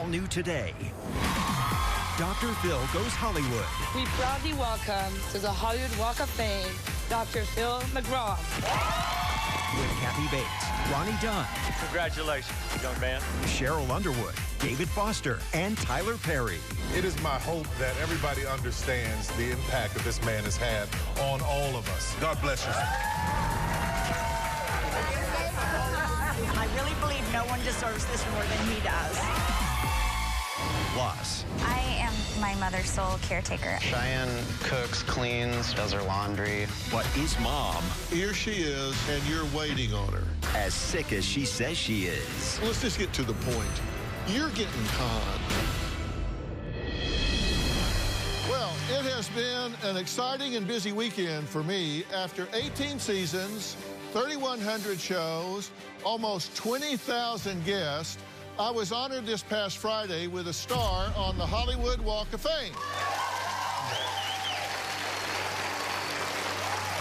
All new today. Dr. Phil Goes Hollywood. We proudly welcome to the Hollywood Walk of Fame, Dr. Phil McGraw. With Kathy Bates, Ronnie Dunn. Congratulations, young man. Cheryl Underwood, David Foster, and Tyler Perry. It is my hope that everybody understands the impact that this man has had on all of us. God bless you. I really believe no one deserves this more than he does. Plus, I am my mother's sole caretaker. Cheyenne cooks, cleans, does her laundry. but is Mom Here she is, and you're waiting on her. as sick as she says she is? Let's just get to the point. You're getting conned. Well, it has been an exciting and busy weekend for me. After 18 seasons, 3,100 shows, almost 20,000 guests, I was honored this past Friday with a star on the Hollywood Walk of Fame.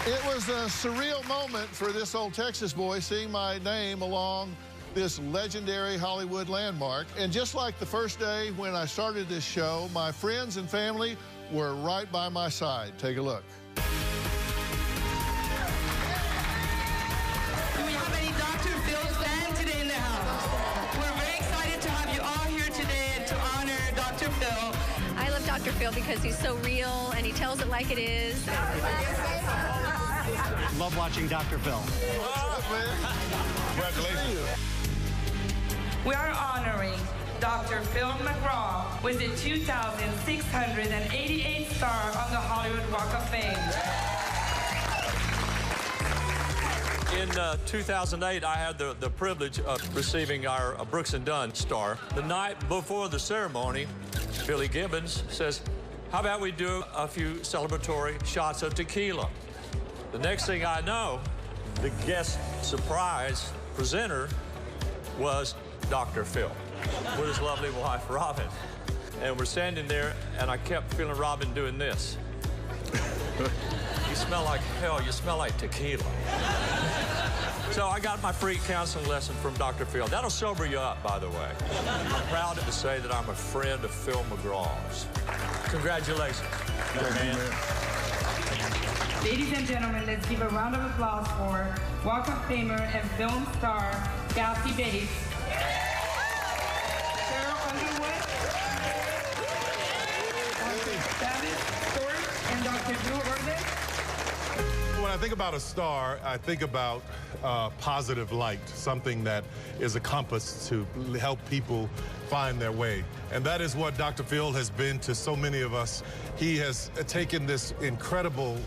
It was a surreal moment for this old Texas boy seeing my name along this legendary Hollywood landmark. And just like the first day when I started this show, my friends and family were right by my side. Take a look. Do we have any Dr. Phil fans today in the house? We're very excited to have you all here today and to honor Dr. Phil. I love Dr. Phil because he's so real and he tells it like it is. Love watching Dr. Phil. Congratulations. We are honoring Dr. Phil McGraw with the 2,688th star on the Hollywood Walk of Fame. In 2008, I had the privilege of receiving our Brooks and Dunn star. The night before the ceremony, Billy Gibbons says, how about we do a few celebratory shots of tequila? The next thing I know, the guest surprise presenter was Dr. Phil with his lovely wife, Robin. And we're standing there, and I kept feeling Robin doing this. You smell like hell, you smell like tequila. So I got my free counseling lesson from Dr. Phil. That'll sober you up, by the way. I'm proud to say that I'm a friend of Phil McGraw's. Congratulations, young man. Ladies and gentlemen, let's give a round of applause for Walk of Famer and film star Kathy Bates, Cheryl Underwood, Dr. David Stewart, and Dr. Drew Orbeck. When I think about a star, I think about positive light, something that is a compass to help people find their way. And that is what Dr. Phil has been to so many of us. He has taken this incredible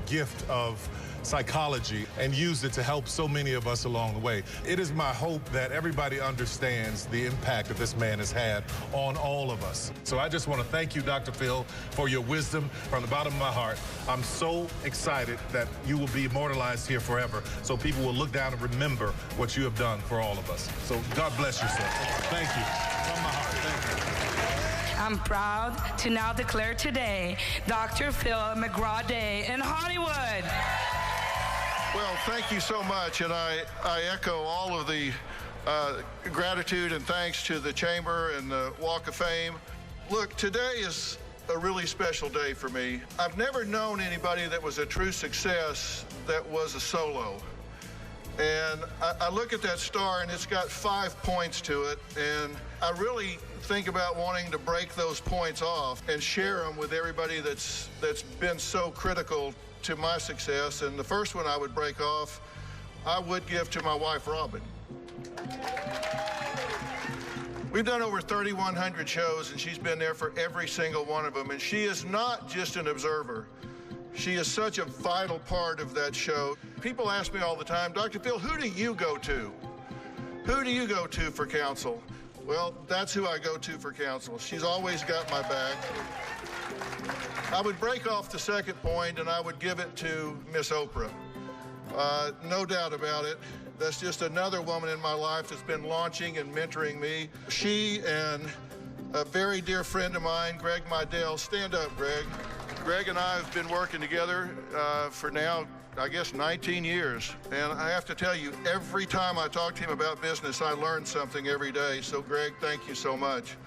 gift of psychology and used it to help so many of us along the way. It is my hope that everybody understands the impact that this man has had on all of us. So I just want to thank you, Dr. Phil, for your wisdom from the bottom of my heart. I'm so excited that you will be immortalized here forever, so people will look down and remember what you have done for all of us. So God bless you, sir. Thank you. From my heart, thank you. I'm proud to now declare today Dr. Phil McGraw Day in Hollywood. Well, thank you so much, and I echo all of the gratitude and thanks to the Chamber and the Walk of Fame. Look, today is a really special day for me. I've never known anybody that was a true success that was a solo. And I look at that star, and it's got 5 points to it, and I really think about wanting to break those points off and share them with everybody that's been so critical to my success. And the first one I would break off, I would give to my wife, Robin. We've done over 3,100 shows, and she's been there for every single one of them. And she is not just an observer. She is such a vital part of that show. People ask me all the time, Dr. Phil, who do you go to? Who do you go to for counsel? Well, that's who I go to for counsel. She's always got my back. I would break off the second point, and I would give it to Miss Oprah. No doubt about it. That's just another woman in my life that's been launching and mentoring me. She and a very dear friend of mine, Greg Midell. Stand up, Greg. Greg and I have been working together for now I guess, 19 years. And I have to tell you, every time I talk to him about business, I learn something every day. So, Greg, thank you so much.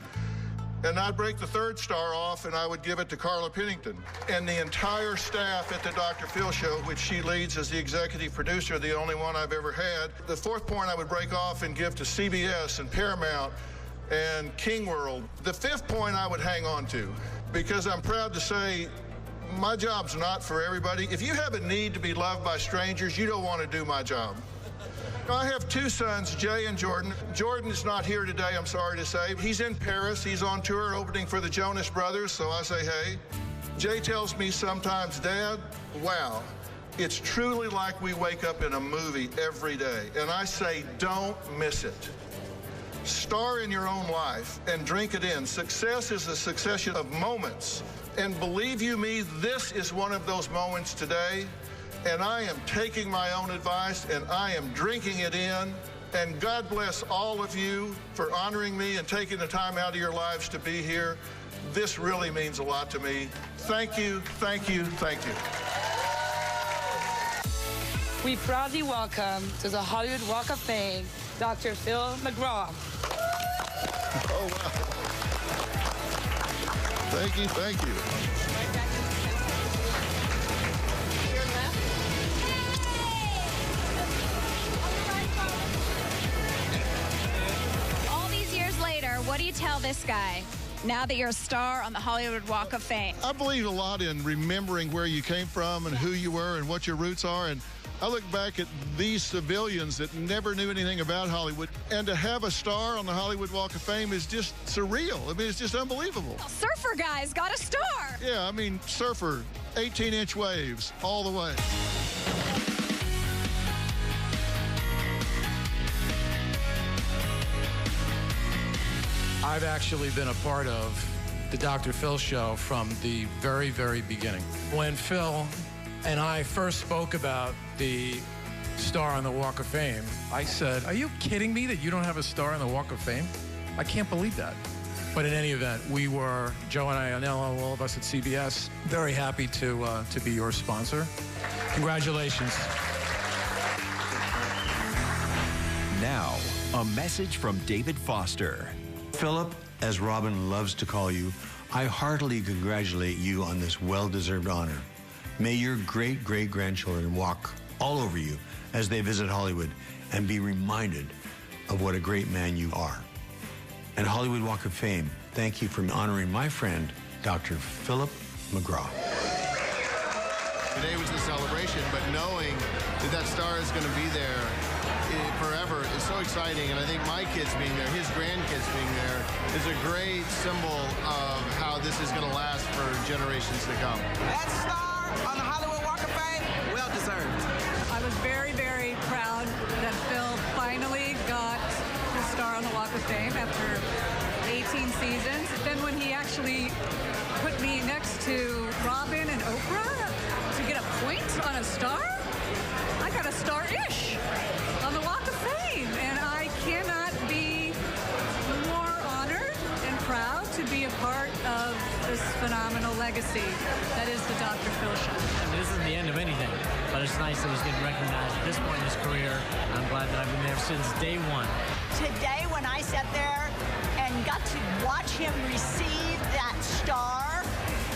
And I'd break the third star off, and I would give it to Carla Pennington. And the entire staff at the Dr. Phil Show, which she leads as the executive producer, the only one I've ever had. The fourth point I would break off and give to CBS and Paramount and King World. The fifth point I would hang on to, because I'm proud to say my job's not for everybody. If you have a need to be loved by strangers, you don't want to do my job. I have two sons, Jay and Jordan. Jordan is not here today, I'm sorry to say. He's in Paris. He's on tour opening for the Jonas Brothers, so I say, hey. Jay tells me sometimes, Dad, wow, it's truly like we wake up in a movie every day. And I say, don't miss it. Star in your own life and drink it in. Success is a succession of moments. And believe you me, this is one of those moments today. And I am taking my own advice, and I am drinking it in. And God bless all of you for honoring me and taking the time out of your lives to be here. This really means a lot to me. Thank you, thank you, thank you. We proudly welcome to the Hollywood Walk of Fame, Dr. Phil McGraw. Oh, wow. Thank you, thank you. What do you tell this guy now that you're a star on the Hollywood Walk of Fame? I believe a lot in remembering where you came from and who you were and what your roots are. And I look back at these civilians that never knew anything about Hollywood. And to have a star on the Hollywood Walk of Fame is just surreal. I mean, it's just unbelievable. Surfer guy's got a star. Yeah, I mean, surfer, 18-inch waves all the way. I've actually been a part of the Dr. Phil Show from the very, very beginning. When Phil and I first spoke about the star on the Walk of Fame, I said, are you kidding me that you don't have a star on the Walk of Fame? I can't believe that. But in any event, we were, Joe and Ionello, all of us at CBS, very happy to be your sponsor. Congratulations. Now, a message from David Foster. Philip, as Robin loves to call you, I heartily congratulate you on this well-deserved honor. May your great-great-grandchildren walk all over you as they visit Hollywood and be reminded of what a great man you are. And Hollywood Walk of Fame, thank you for honoring my friend, Dr. Philip McGraw. Today was the celebration, but knowing that that star is going to be there forever is so exciting, and I think my kids being there, his grandkids being there, is a great symbol of how this is going to last for generations to come. That star on the Hollywood Walk of Fame, well deserved. I was very, very proud that Phil finally got his star on the Walk of Fame after 18 seasons. Then when he actually put me next to Robin and Oprah to get a point on a star, I got a star-ish on the Walk of Fame, and I cannot be more honored and proud to be a part of this phenomenal legacy that is the Dr. Phil Show. I mean, this isn't the end of anything, but it's nice that he's getting recognized at this point in his career. I'm glad that I've been there since day one. Today, when I sat there and got to watch him receive that star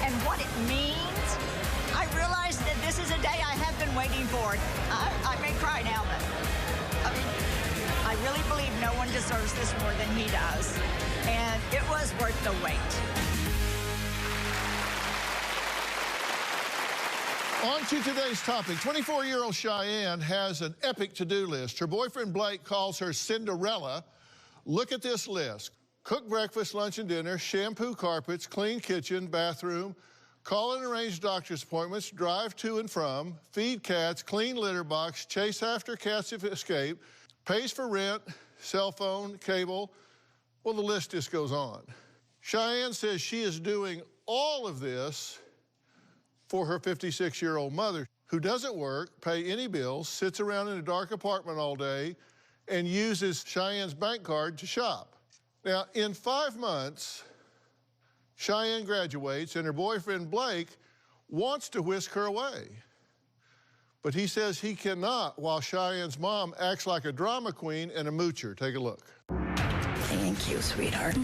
and what it means, I realized that this is a day I have been waiting for. I may cry now, but I mean, I really believe no one deserves this more than he does. And it was worth the wait. On to today's topic. 24-year-old Cheyenne has an epic to-do list. Her boyfriend Blake calls her Cinderella. Look at this list. Cook breakfast, lunch, and dinner, shampoo carpets, clean kitchen, bathroom, call and arrange doctor's appointments, drive to and from, feed cats, clean litter box, chase after cats if escape, pays for rent, cell phone, cable. Well, the list just goes on. Cheyenne says she is doing all of this for her 56-year-old mother, who doesn't work, pay any bills, sits around in a dark apartment all day, and uses Cheyenne's bank card to shop. Now, in 5 months, Cheyenne graduates, and her boyfriend, Blake, wants to whisk her away. but he says he cannot while Cheyenne's mom acts like a drama queen and a moocher. Take a look. Thank you, sweetheart.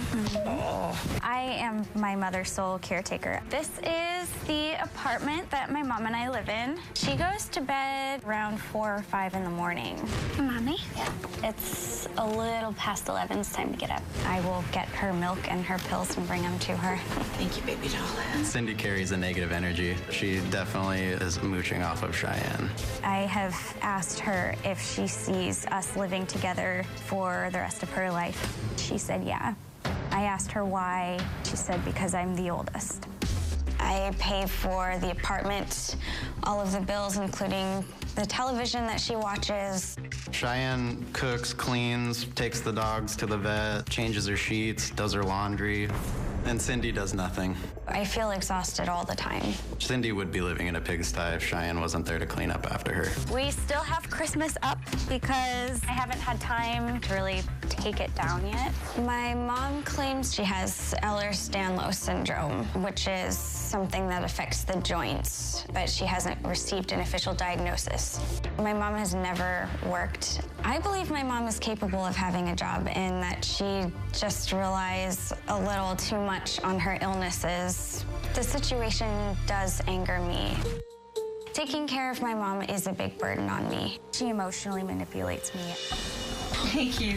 Oh. I am my mother's sole caretaker. This is the apartment that my mom and I live in. She goes to bed around 4 or 5 in the morning. Mommy? Yeah. It's a little past 11. It's time to get up. I will get her milk and her pills and bring them to her. Thank you, baby doll. Cindy carries a negative energy. She definitely is mooching off of Cheyenne. I have asked her if she sees us living together for the rest of her life. She said yeah. I asked her why. She said because I'm the oldest. I pay for the apartment, all of the bills, including the television that she watches. Cheyenne cooks, cleans, takes the dogs to the vet, changes her sheets, does her laundry, and Cindy does nothing. I feel exhausted all the time. Cindy would be living in a pigsty if Cheyenne wasn't there to clean up after her. We still have Christmas up because I haven't had time to really take it down yet. My mom claims she has Ehlers-Danlos syndrome, which is something that affects the joints, but she hasn't received an official diagnosis. My mom has never worked. I believe my mom is capable of having a job and that she just relies a little too much on her illnesses. The situation does anger me. Taking care of my mom is a big burden on me. She emotionally manipulates me. Thank you.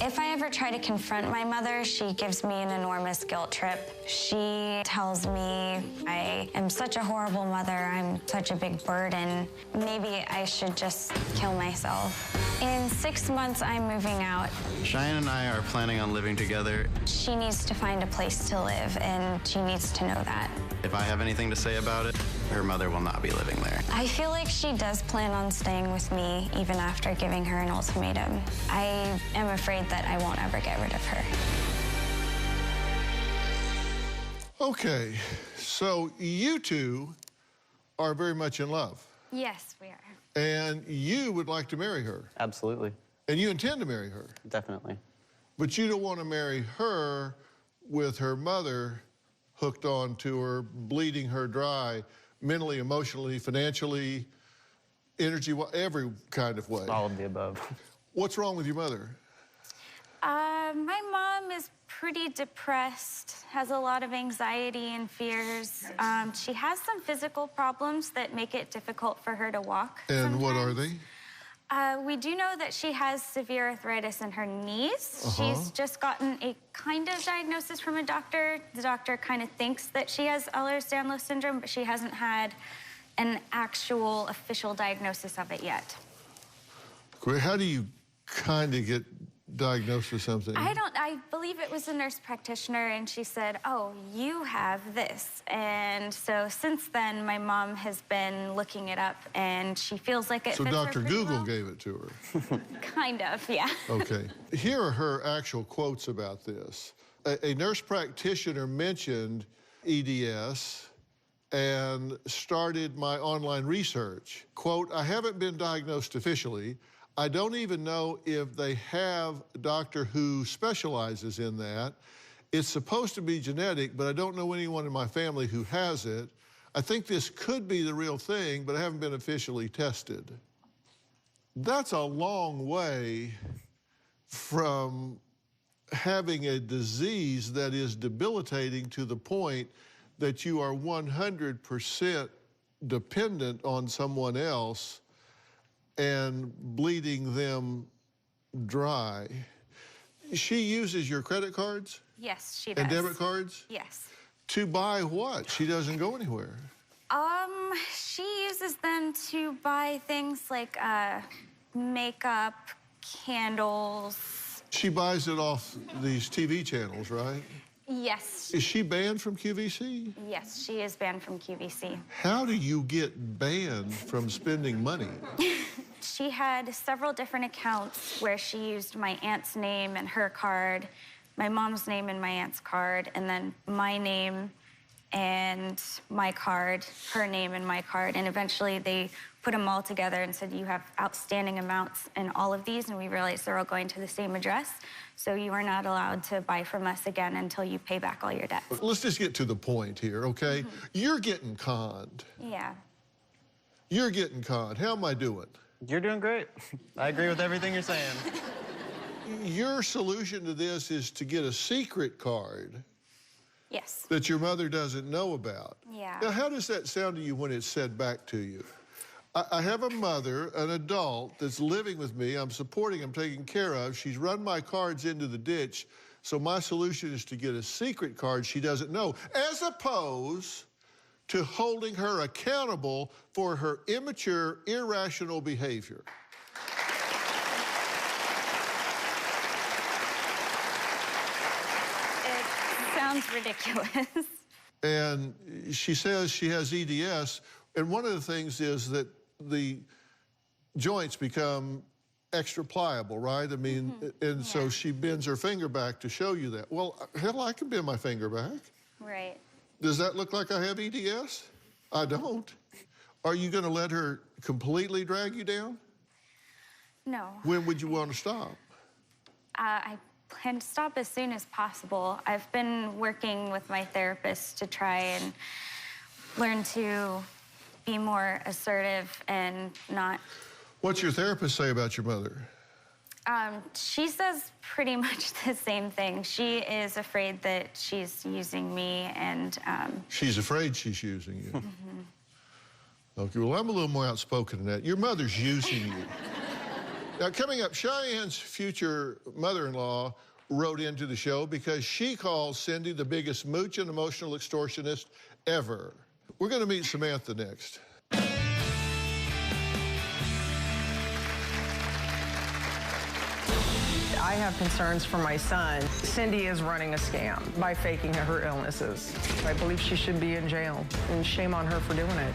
If I ever try to confront my mother, she gives me an enormous guilt trip. She tells me I am such a horrible mother, I'm such a big burden. Maybe I should just kill myself. In 6 months, I'm moving out. Cheyenne and I are planning on living together. She needs to find a place to live, and she needs to know that. If I have anything to say about it, her mother will not be living there. I feel like she does plan on staying with me even after giving her an ultimatum. I am afraid that I won't ever get rid of her. Okay, so you two are very much in love. Yes, we are. And you would like to marry her. Absolutely. And you intend to marry her. Definitely. But you don't want to marry her with her mother hooked on to her, bleeding her dry, mentally, emotionally, financially, energy, every kind of way. All of the above. What's wrong with your mother? My mom is pretty depressed, has a lot of anxiety and fears. She has some physical problems that make it difficult for her to walk. And sometimes. what are they? We do know that she has severe arthritis in her knees. She's just gotten a kind of diagnosis from a doctor. The doctor kind of thinks that she has Ehlers-Danlos syndrome, but she hasn't had an actual official diagnosis of it yet. How do you kind of get diagnosed with something? I believe it was a nurse practitioner, and she said, oh, you have this. And so since then, my mom has been looking it up, and she feels like it So fits her Dr. pretty Google well. gave it to her. Kind of, yeah. Okay. Here are her actual quotes about this. A nurse practitioner mentioned EDS and started my online research. Quote, I haven't been diagnosed officially. I don't even know if they have a doctor who specializes in that. It's supposed to be genetic, but I don't know anyone in my family who has it. I think this could be the real thing, but I haven't been officially tested. That's a long way from having a disease that is debilitating to the point that you are 100% dependent on someone else and bleeding them dry. She uses your credit cards? Yes, she does. And debit cards? Yes. To buy what? She doesn't go anywhere. She uses them to buy things like makeup, candles. She buys it off these TV channels, right? Yes. Is she banned from QVC? Yes, she is banned from QVC. How do you get banned from spending money? She had several different accounts where she used my aunt's name and her card, my mom's name and my aunt's card, and then my name and my card, her name and my card. And eventually they put them all together and said, you have outstanding amounts in all of these, and we realized they're all going to the same address. So you are not allowed to buy from us again until you pay back all your debt. Let's just get to the point here, okay? You're getting conned. Yeah. You're getting conned. How am I doing? You're doing great. I agree with everything you're saying. Your solution to this is to get a secret card. Yes. That your mother doesn't know about. Yeah. Now, how does that sound to you when it's said back to you? I have a mother, an adult, that's living with me. I'm supporting, I'm taking care of. She's run my cards into the ditch. So my solution is to get a secret card she doesn't know, as opposed to holding her accountable for her immature, irrational behavior. It sounds ridiculous. And she says she has EDS, and one of the things is that the joints become extra pliable, right? I mean, and so she bends her finger back to show you that. Well, hell, I can bend my finger back. Right. Does that look like I have EDS? I don't. Are you going to let her completely drag you down? No. When would you want to stop? I plan to stop as soon as possible. I've been working with my therapist to try and learn to be more assertive and not... What's your therapist say about your mother? She says pretty much the same thing. She is afraid that she's using me and... She's afraid she's using you. Okay, well, I'm a little more outspoken than that. Your mother's using you. Now, coming up, Cheyenne's future mother-in-law wrote into the show because she calls Cindy the biggest mooch and emotional extortionist ever. We're going to meet Samantha next. I have concerns for my son. Cindy is running a scam by faking her illnesses. I believe she should be in jail, and shame on her for doing it.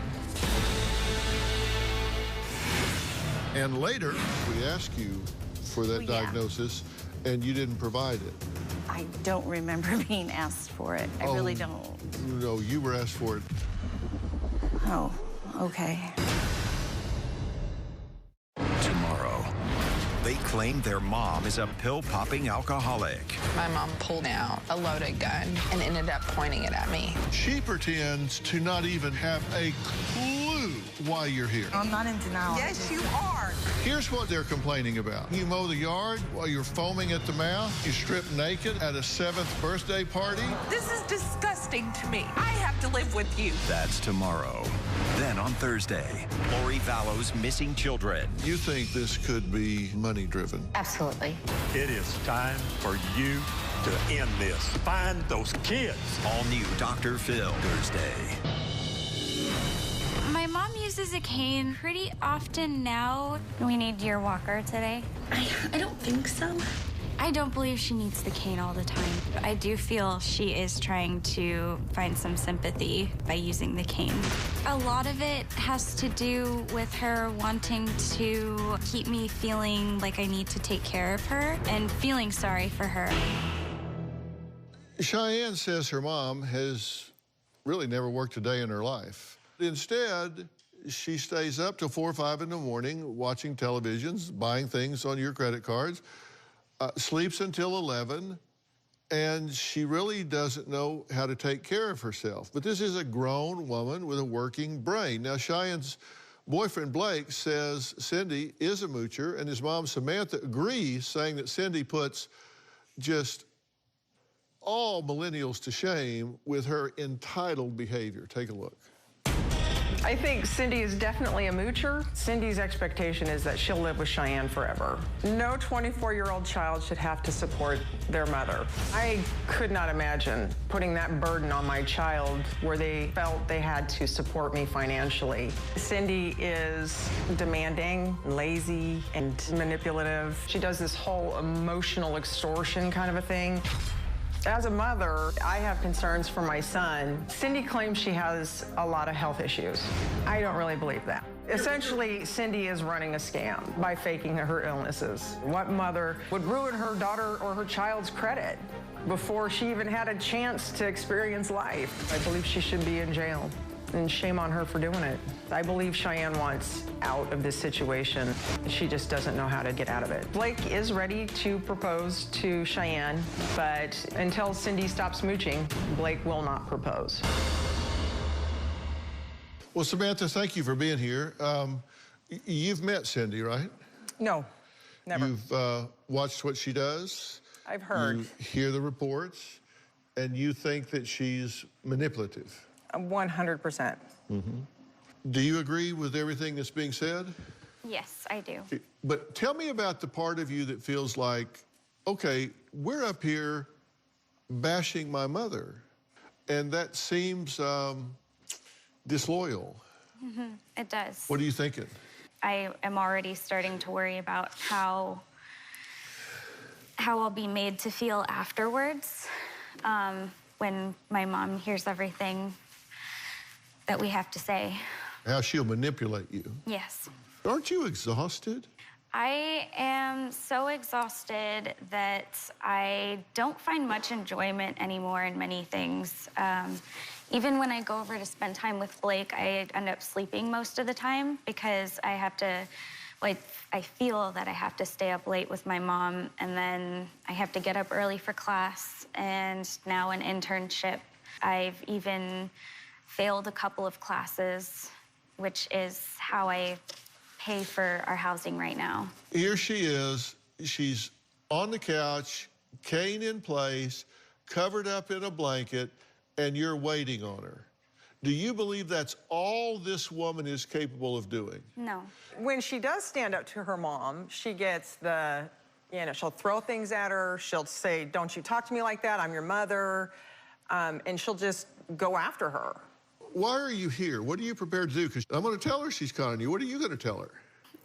And later, we asked you for that diagnosis, and you didn't provide it. I don't remember being asked for it. I really don't. No, you were asked for it. Oh, okay. Tomorrow, they claim their mom is a pill-popping alcoholic. My mom pulled out a loaded gun and ended up pointing it at me. She pretends to not even have a clue why you're here. I'm not in denial. Yes, you are. Here's what they're complaining about. You mow the yard while you're foaming at the mouth. You strip naked at a 7th birthday party. This is disgusting to me. I have to live with you. That's tomorrow. Then on Thursday, Lori Vallow's Missing Children. You think this could be money-driven? Absolutely. It is time for you to end this. Find those kids. All new Dr. Phil Thursday. My mom uses a cane pretty often now. We need your walker today. I don't think so. I don't believe she needs the cane all the time. I do feel she is trying to find some sympathy by using the cane. A lot of it has to do with her wanting to keep me feeling like I need to take care of her and feeling sorry for her. Cheyenne says her mom has really never worked a day in her life. Instead, she stays up till 4 or 5 in the morning watching televisions, buying things on your credit cards, sleeps until 11, and she really doesn't know how to take care of herself. But this is a grown woman with a working brain. Now, Cheyenne's boyfriend, Blake, says Cindy is a moocher, and his mom, Samantha, agrees, saying that Cindy puts just all millennials to shame with her entitled behavior. Take a look. I think Cindy is definitely a moocher. Cindy's expectation is that she'll live with Cheyenne forever. No 24-year-old child should have to support their mother. I could not imagine putting that burden on my child where they felt they had to support me financially. Cindy is demanding, lazy, and manipulative. She does this whole emotional extortion kind of a thing. As a mother, I have concerns for my son. Cindy claims she has a lot of health issues. I don't really believe that. Essentially, Cindy is running a scam by faking her illnesses. What mother would ruin her daughter or her child's credit before she even had a chance to experience life? I believe she should be in jail, and shame on her for doing it. I believe Cheyenne wants out of this situation. She just doesn't know how to get out of it. Blake is ready to propose to Cheyenne, but until Cindy stops mooching, Blake will not propose. Well, Samantha, thank you for being here. You've met Cindy, right? No, never. You've watched what she does. I've heard. You hear the reports, and you think that she's manipulative. 100%. Do you agree with everything that's being said? Yes, I do. But tell me about the part of you that feels like, okay, we're up here bashing my mother, and that seems disloyal. It does. What are you thinking? I am already starting to worry about how I'll be made to feel afterwards when my mom hears everything that we have to say. How she'll manipulate you. Yes. Aren't you exhausted? I am so exhausted that I don't find much enjoyment anymore in many things. Even when I go over to spend time with Blake, I end up sleeping most of the time because I have to, like, I feel that I have to stay up late with my mom, and then I have to get up early for class, and now an internship. I've even failed a couple of classes, which is how I pay for our housing right now. Here she is. She's on the couch, cane in place, covered up in a blanket, and you're waiting on her. Do you believe that's all this woman is capable of doing? No. When she does stand up to her mom, she gets the, she'll throw things at her. She'll say, don't you talk to me like that, I'm your mother. And she'll just go after her. Why are you here? What are you prepared to do? Because I'm going to tell her she's conning you. What are you going to tell her?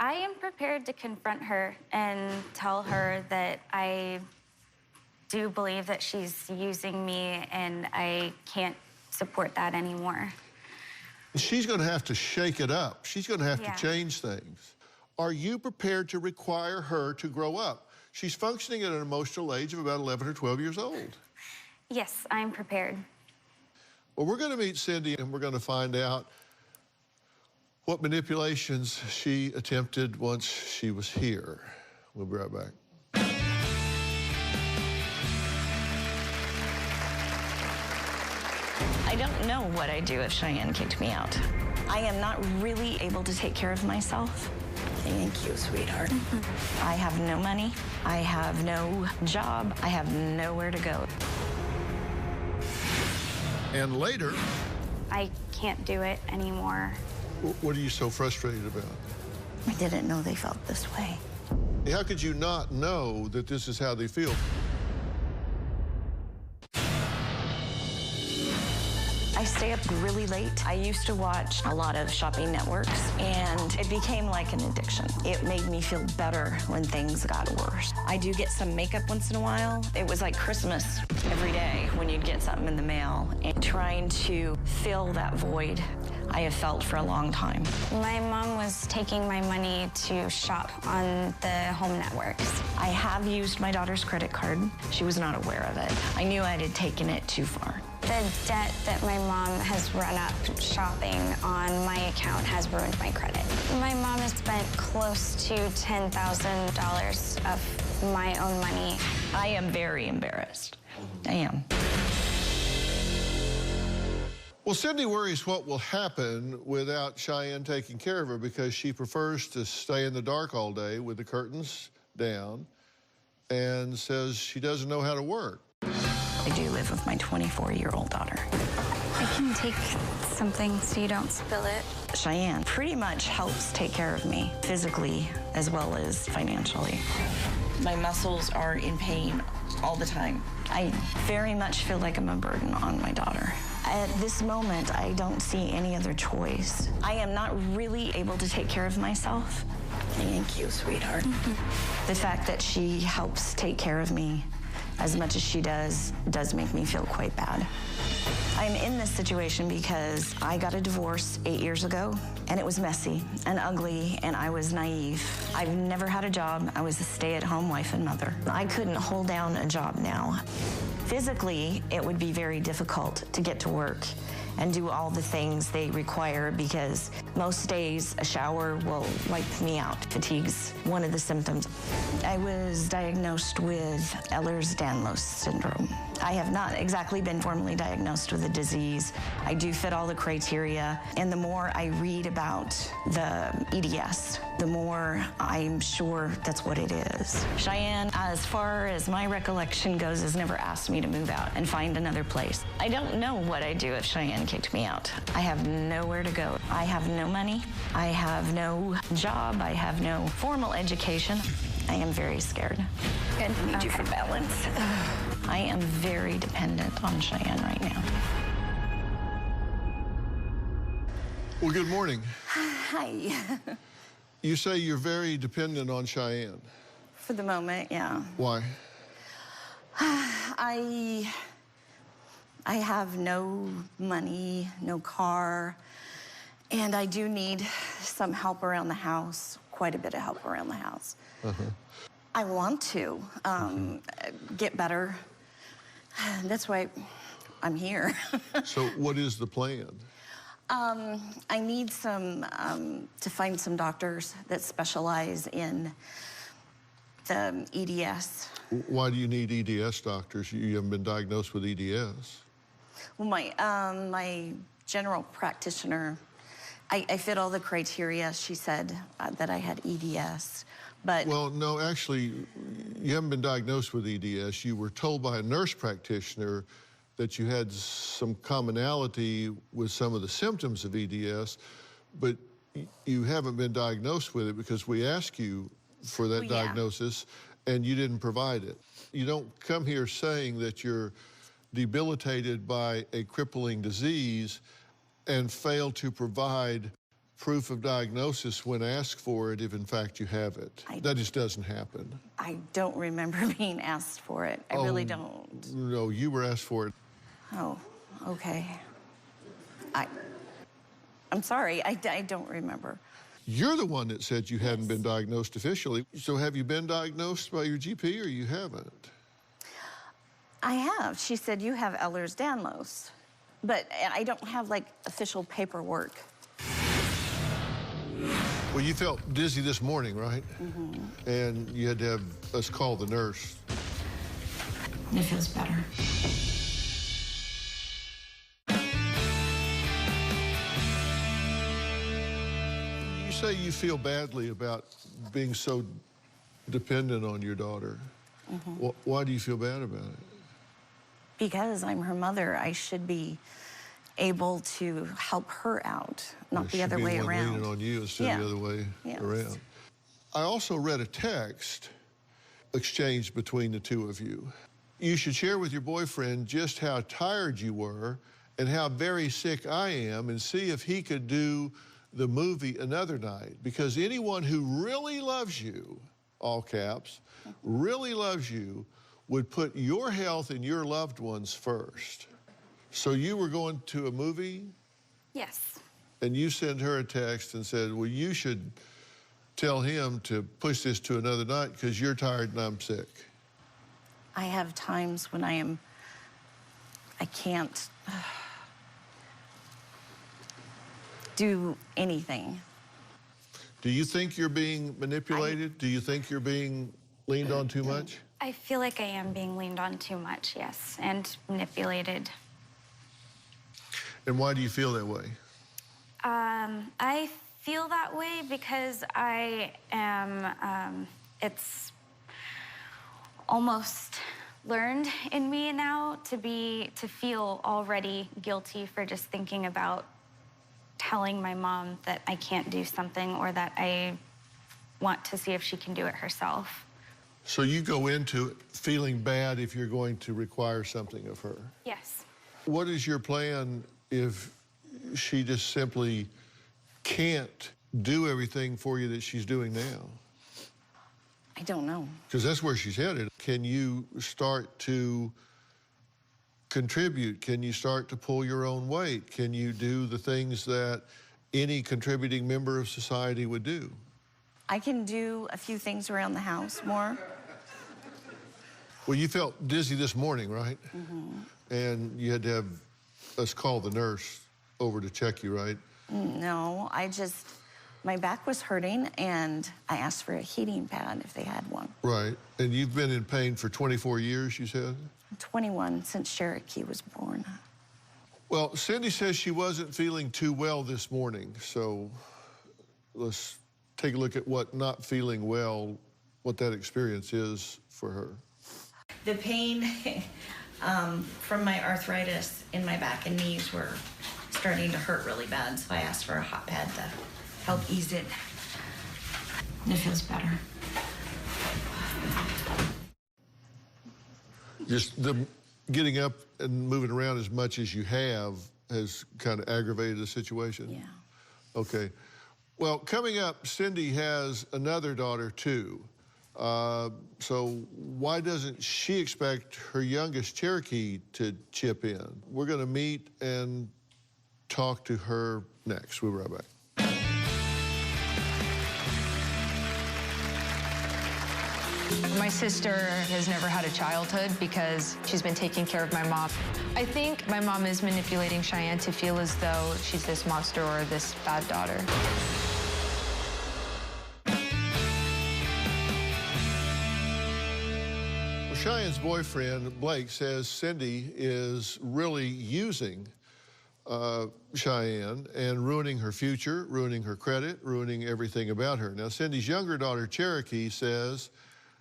I am prepared to confront her and tell her that I do believe that she's using me, and I can't support that anymore. She's going to have to shake it up. She's going to have to change things. Are you prepared to require her to grow up? She's functioning at an emotional age of about 11 or 12 years old. Yes, I'm prepared. Well, we're going to meet Cindy, and we're going to find out what manipulations she attempted once she was here. We'll be right back. I don't know what I'd do if Cheyenne kicked me out. I am not really able to take care of myself. Thank you, sweetheart. I have no money. I have no job. I have nowhere to go. And later... I can't do it anymore. What are you so frustrated about? I didn't know they felt this way. How could you not know that this is how they feel? I stay up really late. I used to watch a lot of shopping networks, and it became like an addiction. It made me feel better when things got worse. I do get some makeup once in a while. It was like Christmas every day when you'd get something in the mail, and trying to fill that void I have felt for a long time. My mom was taking my money to shop on the home networks. I have used my daughter's credit card. She was not aware of it. I knew I had taken it too far. The debt that my mom has run up shopping on my account has ruined my credit. My mom has spent close to $10,000 of my own money. I am very embarrassed. I am. Well, Cindy worries what will happen without Cheyenne taking care of her because she prefers to stay in the dark all day with the curtains down and says she doesn't know how to work. I do live with my 24-year-old daughter. I can take something so you don't spill it. Cheyenne pretty much helps take care of me physically as well as financially. My muscles are in pain all the time. I very much feel like I'm a burden on my daughter. At this moment, I don't see any other choice. I am not really able to take care of myself. Thank you, sweetheart. The fact that she helps take care of me as much as she does make me feel quite bad. I'm in this situation because I got a divorce 8 years ago, and it was messy and ugly, and I was naive. I've never had a job. I was a stay-at-home wife and mother. I couldn't hold down a job now. Physically, it would be very difficult to get to work and do all the things they require because Most days, a shower will wipe me out. Fatigue's one of the symptoms. I was diagnosed with Ehlers-Danlos syndrome. I have not exactly been formally diagnosed with the disease. I do fit all the criteria, and the more I read about the EDS, the more I'm sure that's what it is. Cheyenne, as far as my recollection goes, has never asked me to move out and find another place. I don't know what I'd do if Cheyenne kicked me out. I have nowhere to go. I have no money. I have no job. I have no formal education. I am very scared. And I need you for balance. I am very dependent on Cheyenne right now. Well, good morning. Hi. You say you're very dependent on Cheyenne. For the moment, yeah. Why? I have no money, no car, and I do need some help around the house, quite a bit of help around the house. I want to get better. That's why I'm here. So what is the plan? I need to find some doctors that specialize in the EDS. Why do you need EDS doctors? You haven't been diagnosed with EDS. Well, my general practitioner, I fit all the criteria. She said that I had EDS, but... Well, no, actually, you haven't been diagnosed with EDS. You were told by a nurse practitioner that you had some commonality with some of the symptoms of EDS, but you haven't been diagnosed with it because we asked you for that diagnosis and you didn't provide it. You don't come here saying that you're debilitated by a crippling disease and fail to provide proof of diagnosis when asked for it if in fact you have it. That just doesn't happen. I don't remember being asked for it. I really don't. No, you were asked for it. Oh, okay. I'm sorry, I don't remember. You're the one that said you hadn't been diagnosed officially. So have you been diagnosed by your GP or you haven't? I have. She said you have Ehlers-Danlos, but I don't have like official paperwork. Well, you felt dizzy this morning, right? And you had to have us call the nurse. It feels better. You say you feel badly about being so dependent on your daughter. Why do you feel bad about it? Because I'm her mother, I should be able to help her out, not the other way around. Leaning on you instead of the other way around. I also read a text exchange between the two of you. You should share with your boyfriend just how tired you were and how very sick I am and see if he could do the movie another night. Because anyone who really loves you, all caps, really loves you, would put your health and your loved ones first. So you were going to a movie? Yes. And you sent her a text and said, well, you should tell him to push this to another night because you're tired and I'm sick. I have times when I can't do anything. Do you think you're being manipulated? Do you think you're being leaned on too much? I feel like I am being leaned on too much, yes, and manipulated. And why do you feel that way? I feel that way because I am, it's almost learned in me now to feel already guilty for just thinking about telling my mom that I can't do something or that I want to see if she can do it herself. So you go into it feeling bad if you're going to require something of her? Yes. What is your plan if she just simply can't do everything for you that she's doing now? I don't know. Because that's where she's headed. Can you start to contribute? Can you start to pull your own weight? Can you do the things that any contributing member of society would do? I can do a few things around the house more. Well, you felt dizzy this morning, right? And you had to have us call the nurse over to check you, right? No, my back was hurting, and I asked for a heating pad if they had one. Right. And you've been in pain for 24 years, you said? 21 since Cherokee was born. Well, Cindy says she wasn't feeling too well this morning, so let's take a look at what not feeling well, what that experience is for her. The pain from my arthritis in my back and knees were starting to hurt really bad, so I asked for a hot pad to help ease it. And it feels better. Just the getting up and moving around as much as you have has kind of aggravated the situation? Yeah. Okay. Well, coming up, Cindy has another daughter, too. So why doesn't she expect her youngest, Cherokee, to chip in? We're going to meet and talk to her next. We'll be right back. My sister has never had a childhood because she's been taking care of my mom. I think my mom is manipulating Cheyenne to feel as though she's this monster or this bad daughter. Well, Cheyenne's boyfriend, Blake, says Cindy is really using Cheyenne and ruining her future, ruining her credit, ruining everything about her. Now, Cindy's younger daughter, Cherokee, says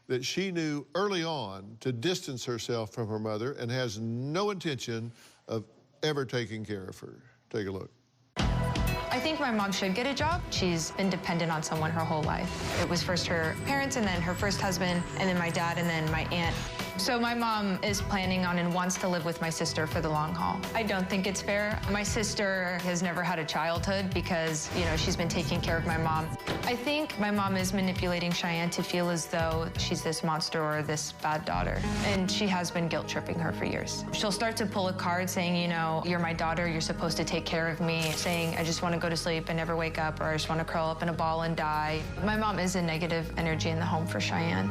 that she knew early on to distance herself from her mother and has no intention of ever taking care of her. Take a look. I think my mom should get a job. She's been dependent on someone her whole life. It was first her parents, and then her first husband, and then my dad, and then my aunt. So my mom is planning on and wants to live with my sister for the long haul. I don't think it's fair. My sister has never had a childhood because, you know, she's been taking care of my mom. I think my mom is manipulating Cheyenne to feel as though she's this monster or this bad daughter. And she has been guilt-tripping her for years. She'll start to pull a card saying, you know, you're my daughter, you're supposed to take care of me, saying, I just want to go to sleep and never wake up, or I just want to curl up in a ball and die. My mom is a negative energy in the home for Cheyenne.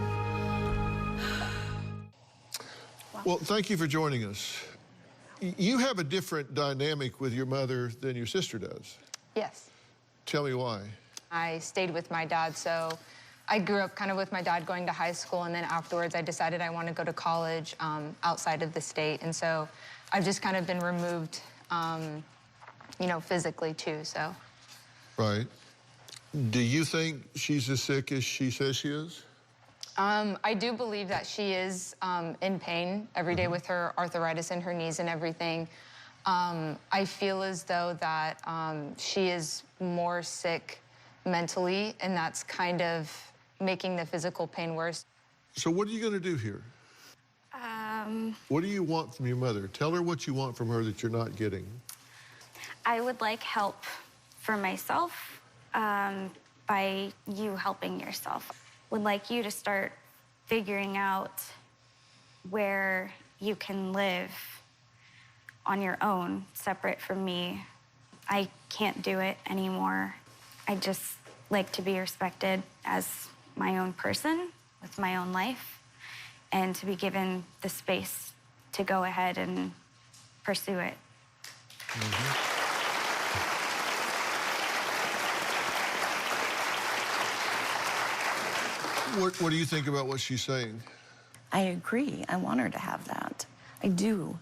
Well, thank you for joining us. You have a different dynamic with your mother than your sister does. Yes. Tell me why. I stayed with my dad, so I grew up kind of with my dad going to high school, and then afterwards I decided I want to go to college outside of the state, and so I've just kind of been removed, you know, physically too, so. Right. Do you think she's as sick as she says she is? I do believe that she is in pain every day with her arthritis in her knees and everything. I feel as though that she is more sick mentally, and that's kind of making the physical pain worse. So what are you going to do here? What do you want from your mother? Tell her what you want from her that you're not getting. I would like help for myself by you helping yourself. Would like you to start figuring out where you can live on your own, separate from me. I can't do it anymore. I just like to be respected as my own person with my own life, and to be given the space to go ahead and pursue it. What do you think about what she's saying? I agree. I want her to have that. I do.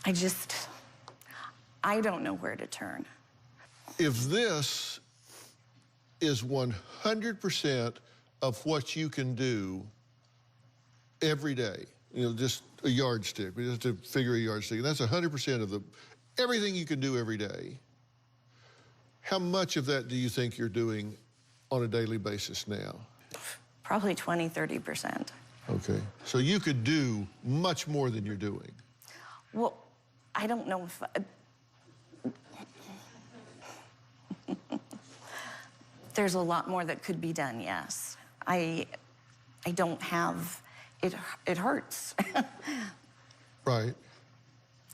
I don't know where to turn. If this is 100% of what you can do every day, you know, just a yardstick, we just have to figure a yardstick, and that's 100% of everything you can do every day, how much of that do you think you're doing on a daily basis now? Probably 20, 30%. Okay. So you could do much more than you're doing. Well, I don't know if... There's a lot more that could be done, yes. I don't have... It hurts. Right.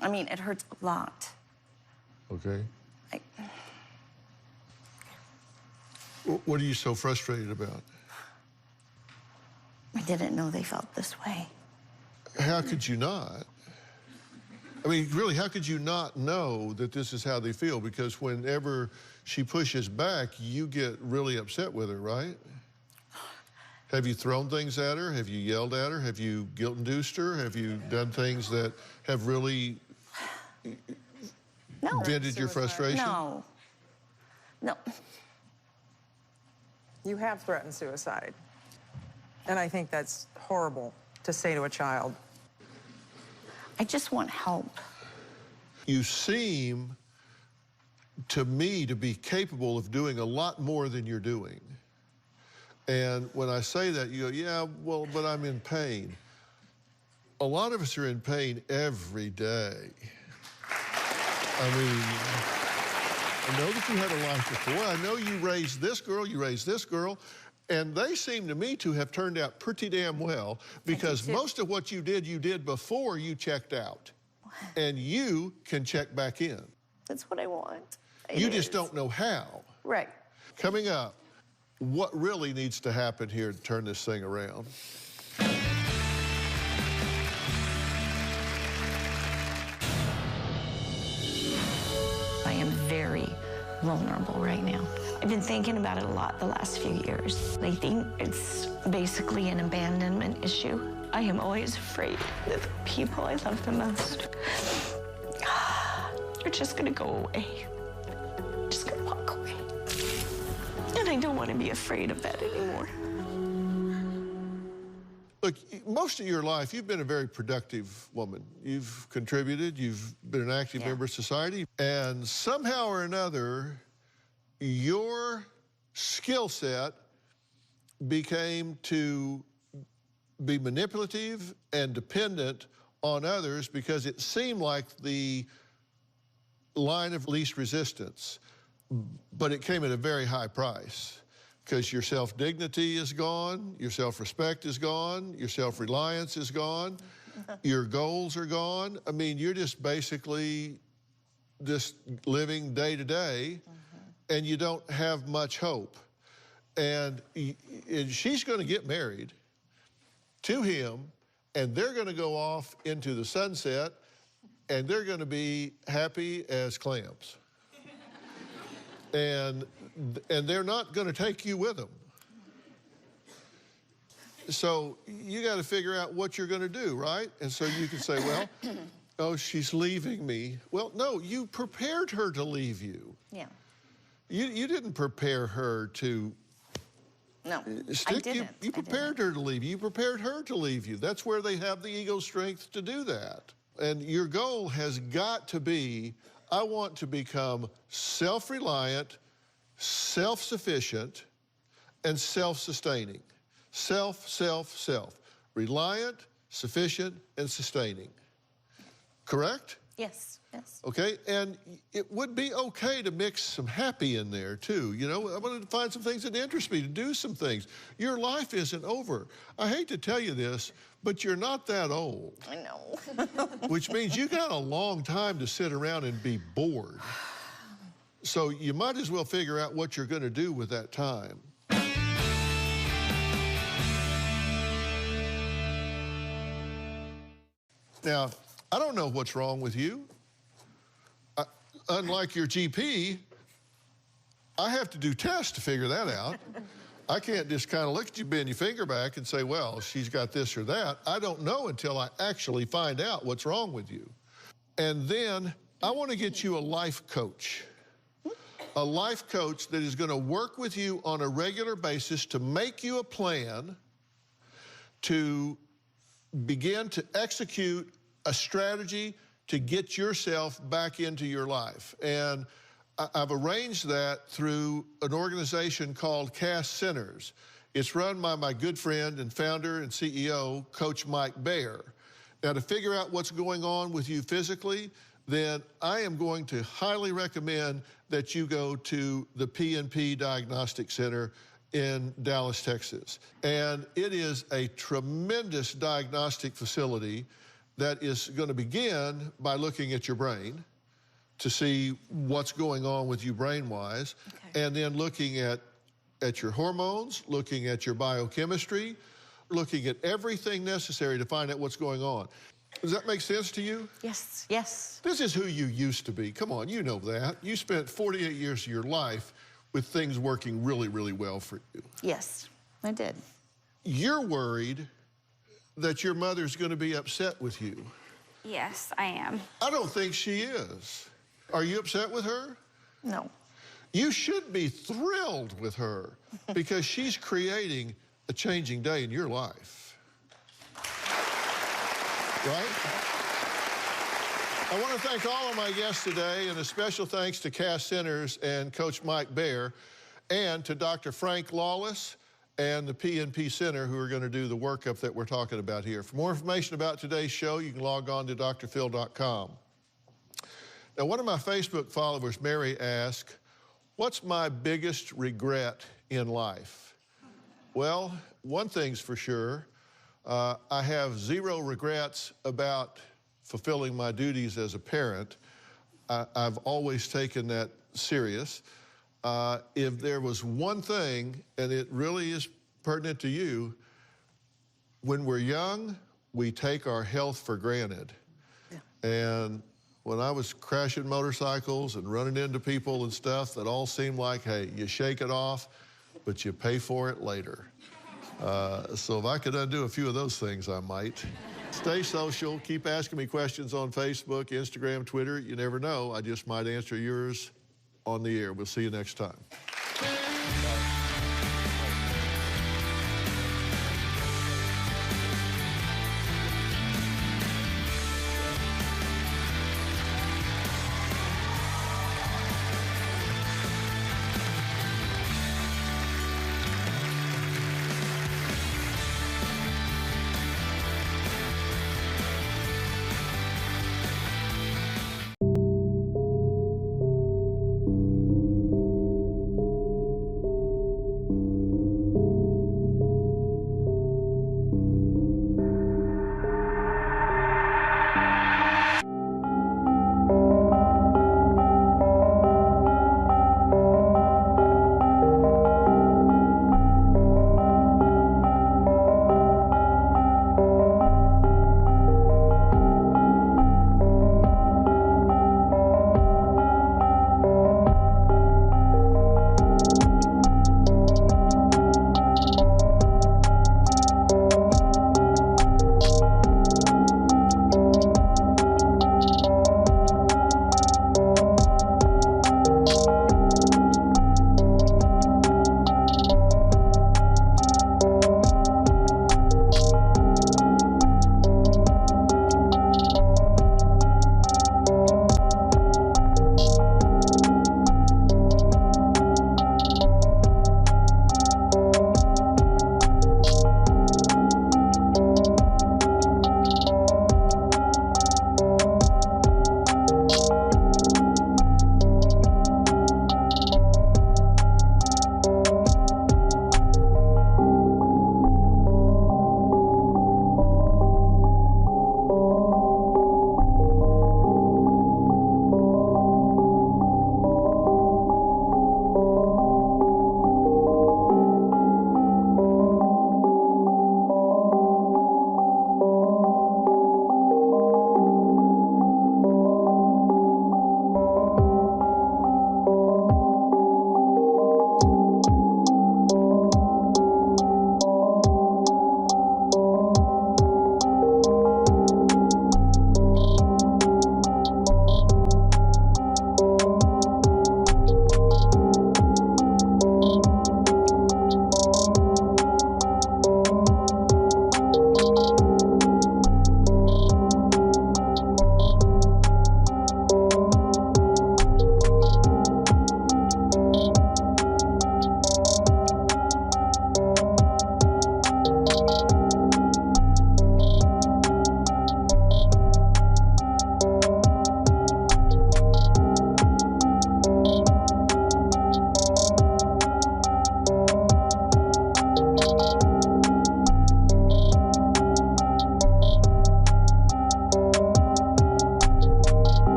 I mean, it hurts a lot. Okay. What are you so frustrated about? I didn't know they felt this way. How could you not? I mean, really, how could you not know that this is how they feel? Because whenever she pushes back, you get really upset with her, right? Have you thrown things at her? Have you yelled at her? Have you guilt-induced her? Have you done things that have really vented your frustration? No. No. You have threatened suicide. And I think that's horrible to say to a child. I just want help. You seem, to me, to be capable of doing a lot more than you're doing. And when I say that, you go, yeah, well, but I'm in pain. A lot of us are in pain every day. I mean, I know that you had a life before. I know you raised this girl, and they seem to me to have turned out pretty damn well, because most of what you did before you checked out. And you can check back in. That's what I want. You just don't know how. Right. Coming up, what really needs to happen here to turn this thing around? I am very vulnerable right now. I've been thinking about it a lot the last few years. I think it's basically an abandonment issue. I am always afraid that the people I love the most are just gonna go away. Just gonna walk away. And I don't want to be afraid of that anymore. Look, most of your life, you've been a very productive woman. You've contributed, you've been an active member of society, and somehow or another, your skill set became to be manipulative and dependent on others because it seemed like the line of least resistance, but it came at a very high price. Because your self-dignity is gone, your self-respect is gone, your self-reliance is gone, your goals are gone. I mean, you're just basically just living day to day, and you don't have much hope. And she's going to get married to him, and they're going to go off into the sunset, and they're going to be happy as clams. And they're not going to take you with them. So you got to figure out what you're going to do, right? And so you can say, well, oh, she's leaving me. Well, no, you prepared her to leave you. Yeah. You didn't prepare her to No, stick I didn't. You prepared her to leave you. You prepared her to leave you. That's where they have the ego strength to do that. And your goal has got to be, I want to become self-reliant, self-sufficient, and self-sustaining. Self. Reliant, sufficient, and sustaining. Correct? Yes, yes. Okay, and it would be okay to mix some happy in there, too. You know, I want to find some things that interest me, to do some things. Your life isn't over. I hate to tell you this, but you're not that old. I know. Which means you got a long time to sit around and be bored. So you might as well figure out what you're going to do with that time. Now, I don't know what's wrong with you. Unlike your GP, I have to do tests to figure that out. I can't just kind of look at you, bend your finger back and say, well, she's got this or that. I don't know until I actually find out what's wrong with you. And then I want to get you a life coach. A life coach that is going to work with you on a regular basis to make you a plan to begin to execute a strategy to get yourself back into your life. And I've arranged that through an organization called Cast Centers. It's run by my good friend and founder and CEO, Coach Mike Bayer. Now, to figure out what's going on with you physically, then I am going to highly recommend that you go to the P&P Diagnostic Center in Dallas, Texas. And it is a tremendous diagnostic facility that is going to begin by looking at your brain to see what's going on with you brain-wise, and then looking at your hormones, looking at your biochemistry, looking at everything necessary to find out what's going on. Does that make sense to you? Yes, yes. This is who you used to be. Come on, you know that. You spent 48 years of your life with things working really, really well for you. Yes, I did. You're worried that your mother's going to be upset with you. Yes, I am. I don't think she is. Are you upset with her? No. You should be thrilled with her because she's creating a changing day in your life. Right? I want to thank all of my guests today, and a special thanks to Cass Centers and Coach Mike Baer, and to Dr. Frank Lawless and the PNP Center, who are going to do the workup that we're talking about here. For more information about today's show, you can log on to drphil.com. Now, one of my Facebook followers, Mary, asked, what's my biggest regret in life? Well, one thing's for sure. I have zero regrets about fulfilling my duties as a parent. I've always taken that serious. If there was one thing, and it really is pertinent to you, when we're young, we take our health for granted. Yeah. And when I was crashing motorcycles and running into people and stuff, that all seemed like, hey, you shake it off, but you pay for it later. So if I could undo a few of those things, I might. Stay social. Keep asking me questions on Facebook, Instagram, Twitter. You never know. I just might answer yours on the air. We'll see you next time.